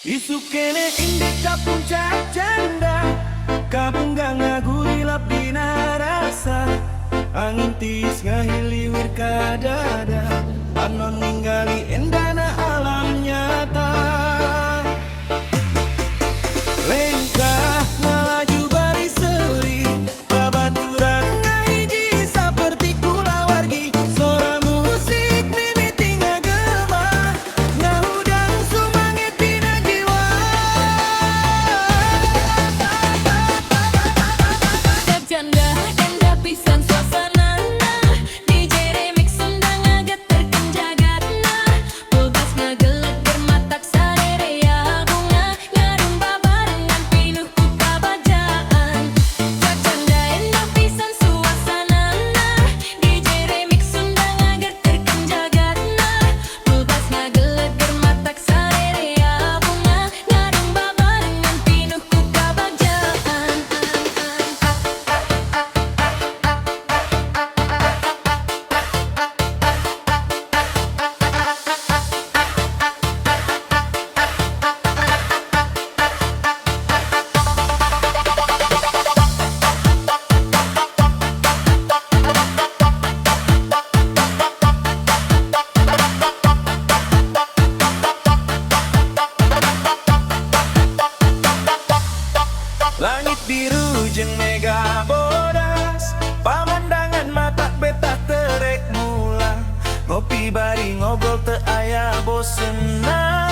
Isu kene indek puncak janda kabunggang ngagulilap dina rasa angin tis ngahiliwir kadada anon ningali endana alam nyata lengkah ngalaju bari seuri babaturan ngahiji saperti kula wargi sora musik mimiti ngagema ngahudang sumanget dina jiwa Janda endah pisan suasanana DJ Remix undang ngageterkeun jagatna Bogas ngagelet bermatak sarerea bunga ngarumba barengan pinuh ku kabajaan Janda endah pisan suasanana DJ Remix undang ngageterkeun jagatna Bogas ngagelet bermatak sarerea bunga ngarumba barengan pinuh ku kabajaan Langit biru jeung mega bodas pamandangan mata beta terek mulang ngopi bari ngobrol teu aya bosenna